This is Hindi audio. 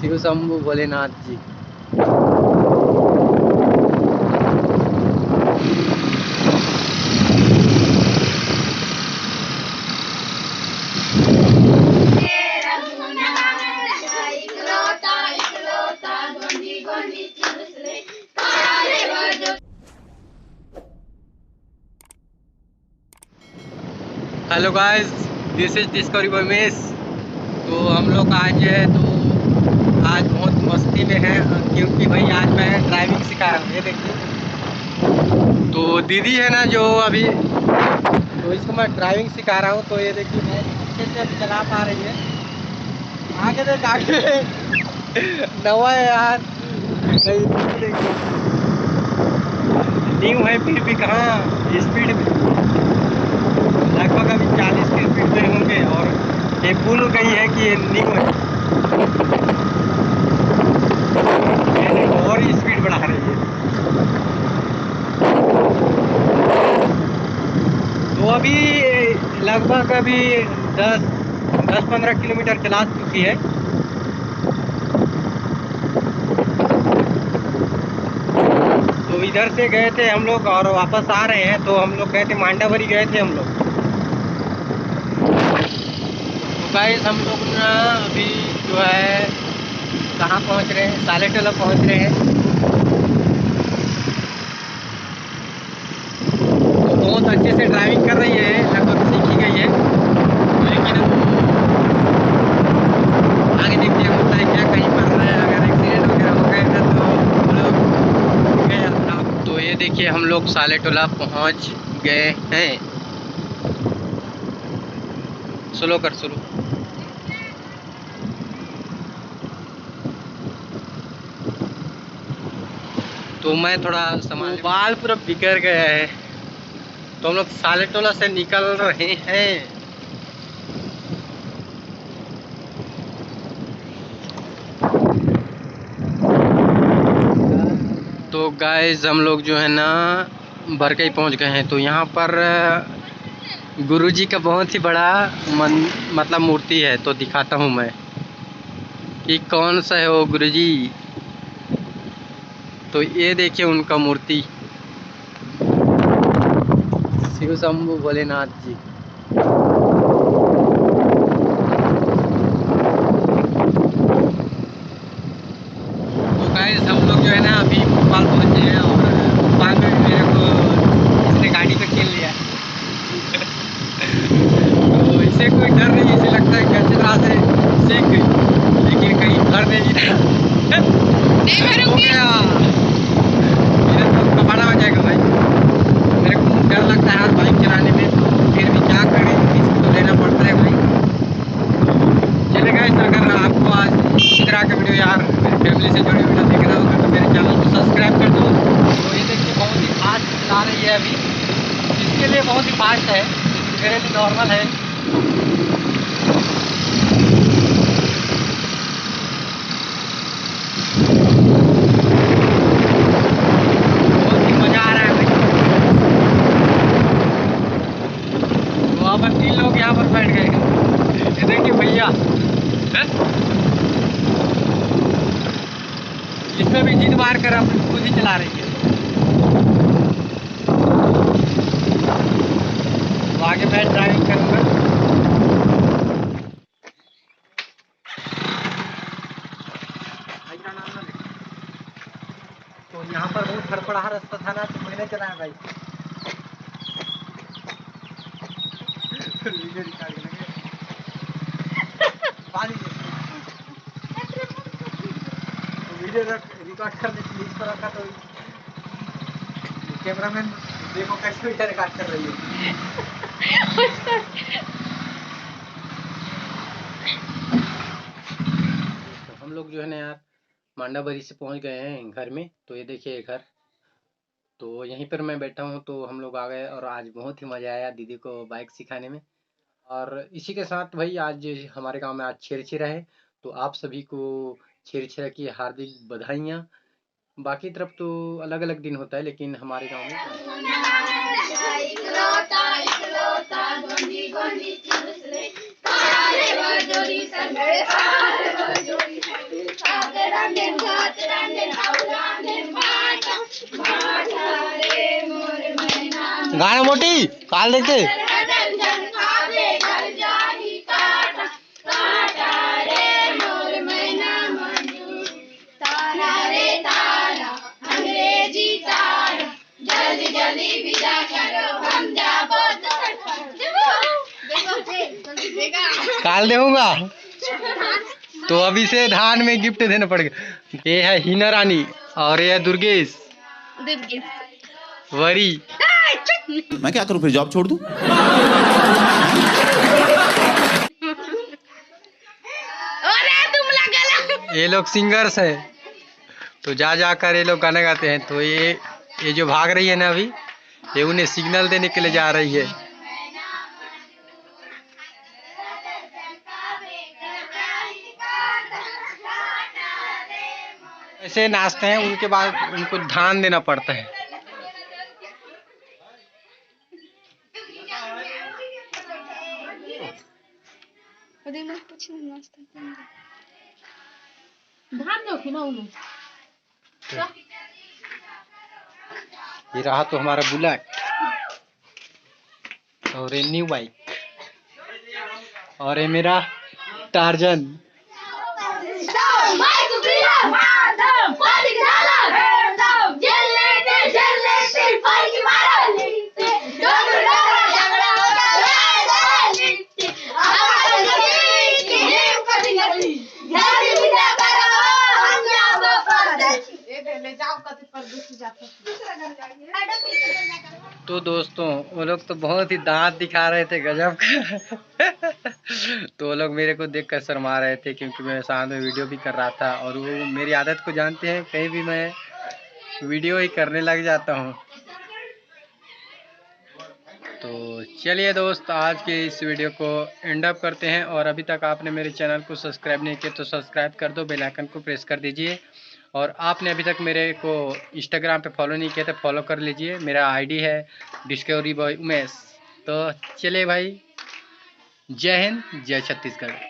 Shiv Shambhu Bholenath ji. Hello guys, this is discovery by mess. तो हम लोग आज बहुत मस्ती में हैं, क्योंकि भाई आज मैं ड्राइविंग सिखा रहा हूँ। ये देखिए, तो दीदी है ना जो अभी, तो इसको मैं ड्राइविंग सिखा रहा हूँ। तो ये देखिए मैं अच्छे से अभी चला पा रही है। आगे देख आगे नवा है यार, नहीं देखिए न्यू है फिर भी कहाँ स्पीड में, लगभग अभी 40 की स्पीड में होंगे। और ये भूल गई है कि ये न्यू है, और स्पीड बढ़ा रही है। तो अभी लगभग अभी 10-15 किलोमीटर चला चुकी है। तो इधर से गए थे हम लोग और वापस आ रहे हैं। तो हम लोग गए थे मांडावरी, गए थे हम लोग। तो गाइस हम लोग ना अभी जो है कहाँ पहुँच रहे हैं, सालेटोला पहुँच रहे हैं। तो बहुत अच्छे से ड्राइविंग कर रही है, लगभग सीख ही गई है। लेकिन आगे देखते हैं होता है क्या, कहीं पर अगर एक्सीडेंट वगैरह हो गए था तो हम लोग गए। तो ये देखिए हम लोग सालेटोला पहुँच गए हैं। स्लो कर स्लो। तो मैं थोड़ा संभाल, तो बाल पूरा बिगड़ गया है। तो हम लोग सालेटोला से निकल रहे हैं। तो गाइस हम लोग जो है ना बरकई पहुंच गए हैं। तो यहाँ पर गुरुजी का बहुत ही बड़ा मतलब मूर्ति है। तो दिखाता हूँ मैं कि कौन सा है वो गुरुजी। तो ये देखिए उनका मूर्ति, शिव शंभु भोलेनाथ जी। तो गाइस हम लोग जो है ना अभी भोपाल पहुँचे हैं, और भोपाल में भी मेरे को इसने गाड़ी पे खेल लिया। तो इसे कोई डर नहीं, इसे लगता है कि अच्छी तरह से सीख गई, लेकिन कहीं भर नहीं रहा। हो गया, मेरा तो कबाड़ा हो जाएगा भाई। मेरे को डर लगता है यार बाइक चलाने में, तो फिर भी क्या करें, रिस्क तो लेना पड़ता है भाई। चले गए, अगर आपको आज इस तरह का वीडियो यार मेरी फैमिली से जुड़ी वीडियो देखना होगा तो मेरे चैनल को सब्सक्राइब कर दो। तो ये देखिए बहुत ही फास्ट चला रही है अभी, इसके लिए बहुत ही फास्ट है, मेरे लिए नॉर्मल है। बहुत ही मज़ा आ रहा है भाई। तो अब 3 लोग यहाँ पर बैठ गए। ये देखिए भैया, इसमें भी जीत मार कर अपनी खुद ही चला रही है। तो आगे मैं ड्राइविंग करूँगा। तो यहाँ पर बहुत खड़पड़ा रास्ता था ना, तो मैंने चलाया भाई। वीडियो रिकॉर्ड करेंगे, तो वीडियो रिकॉर्ड करने के लिए इस पर रखा। तो कैमरामैन देखो कैसे वीडियो रिकॉर्ड कर रही है। तो हम लोग जो है ना यार मांडावरी से पहुंच गए हैं घर में। तो ये देखिए घर, तो यहीं पर मैं बैठा हूँ। तो हम लोग आ गए और आज बहुत ही मज़ा आया दीदी को बाइक सिखाने में। और इसी के साथ भाई आज हमारे गांव में आज छेरछेरा है। तो आप सभी को छेरछेरा की हार्दिक बधाइयाँ। बाकी तरफ तो अलग अलग दिन होता है, लेकिन हमारे गांव में गाना मोटी काल देखते काल देऊंगा तो अभी से धान में गिफ्ट देना पड़ेगा। ये है हिना रानी और ये है दुर्गेश वरी। मैं क्या करूं फिर, जॉब छोड़ दूं? ये लोग सिंगर्स हैं तो जा जाकर ये लोग गाना गाते हैं। तो ये जो भाग रही है ना अभी, ये उन्हें सिग्नल देने के लिए जा रही है। ऐसे नाचते हैं, उनके बाद उनको ध्यान देना पड़ता है। ये रहा तो हमारा बुलेट और ये न्यू बाइक और ये मेरा टार्जन। तो दोस्तों वो लोग तो बहुत ही दांत दिखा रहे थे गजब का। तो वो लोग मेरे को देखकर शर्मा रहे थे क्योंकि मैं साथ में वीडियो भी कर रहा था और वो मेरी आदत को जानते हैं, कहीं भी मैं वीडियो ही करने लग जाता हूँ। तो चलिए दोस्त, आज के इस वीडियो को एंड अप करते हैं। और अभी तक आपने मेरे चैनल को सब्सक्राइब नहीं किया तो सब्सक्राइब कर दो, बेल आइकन को प्रेस कर दीजिए। और आपने अभी तक मेरे को इंस्टाग्राम पे फॉलो नहीं किया तो फॉलो कर लीजिए, मेरा आईडी है डिस्कवरी बॉय उमेश। तो चलिए भाई, जय हिंद, जय छत्तीसगढ़।